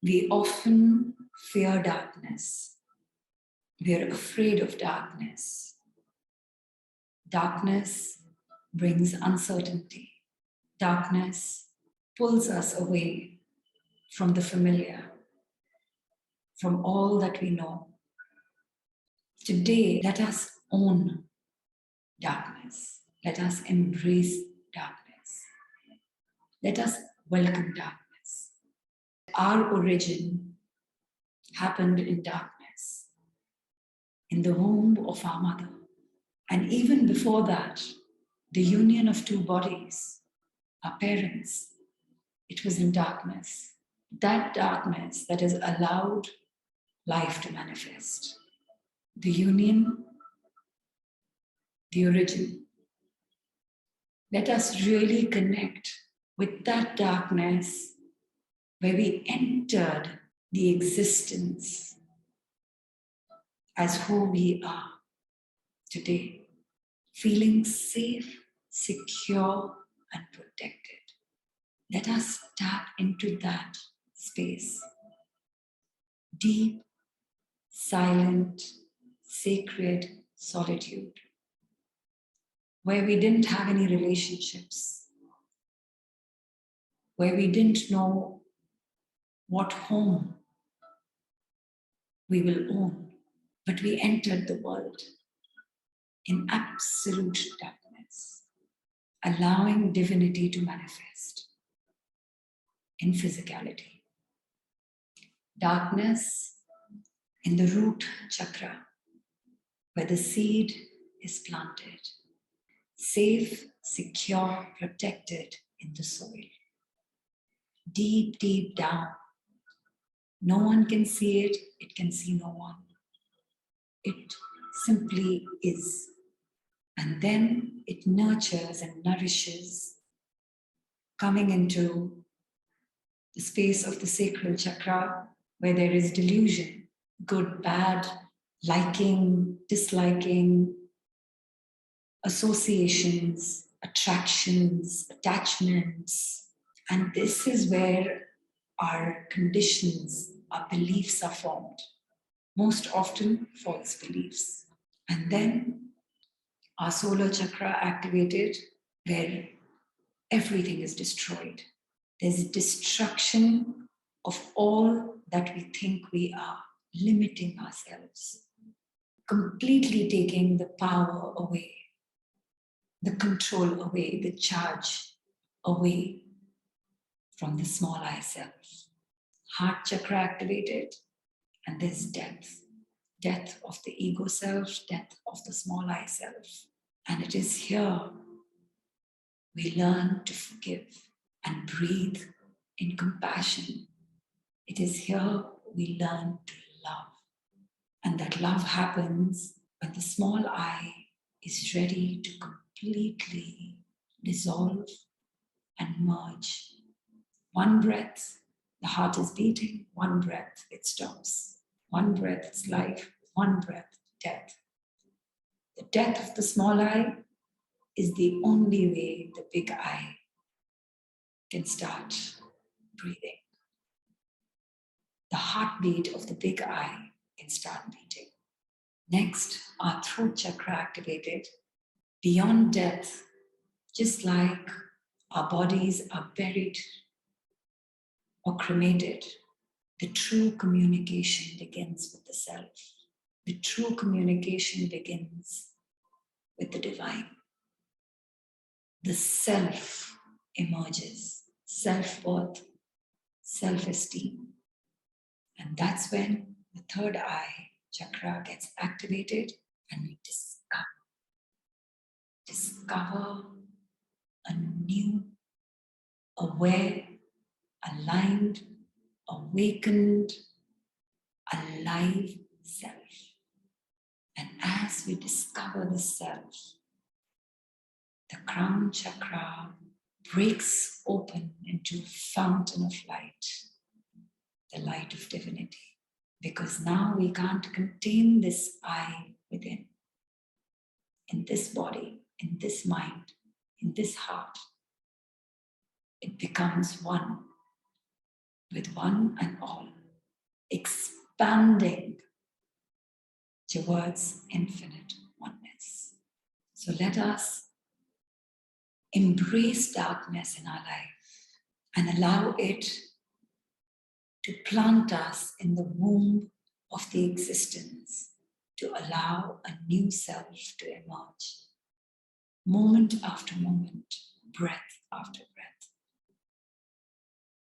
We often fear darkness. We are afraid of darkness. Darkness brings uncertainty. Darkness pulls us away from the familiar, from all that we know. Today, let us own darkness. Let us embrace darkness. Let us welcome darkness. Our origin happened in darkness, in the womb of our mother. And even before that, the union of two bodies, our parents, it was in darkness. That darkness that has allowed life to manifest. The union, the origin. Let us really connect with that darkness where we entered the existence as who we are today, feeling safe, secure, and protected. Let us tap into that space. Deep, silent, sacred solitude, where we didn't have any relationships, where we didn't know what home we will own, but we entered the world in absolute darkness, allowing divinity to manifest in physicality. Darkness in the root chakra, where the seed is planted, safe, secure, protected in the soil. Deep, deep down. No one can see it, it can see no one. It simply is. And then it nurtures and nourishes, coming into the space of the sacral chakra, where there is delusion, good, bad, liking, disliking, associations, attractions, attachments. And this is where our conditions, our beliefs are formed. Most often, false beliefs. And then our solar chakra activated, where everything is destroyed. There's destruction of all that we think we are, limiting ourselves, completely taking the power away, the control away, the charge away from the small I self. Heart chakra activated, and there's death. Death of the ego self, death of the small I self. And it is here we learn to forgive and breathe in compassion. It is here we learn to love. And that love happens when the small I is ready to completely dissolve and merge. One breath, the heart is beating. One breath, it stops. One breath, it's life. One breath, death. The death of the small I is the only way the big I can start breathing. The heartbeat of the big I can start beating. Next, our throat chakra activated. Beyond death, just like our bodies are buried or cremated, the true communication begins with the self. The true communication begins with the divine. The self emerges, self-worth, self-esteem. And that's when the third eye chakra gets activated and we discover a new, aware, aligned, awakened, alive self. And as we discover the self, the crown chakra breaks open into a fountain of light, the light of divinity. Because now we can't contain this I within, in this body, in this mind, in this heart. It becomes one with one and all. expanding towards infinite oneness. So let us embrace darkness in our life and allow it to plant us in the womb of the existence, to allow a new self to emerge, moment after moment, breath after breath.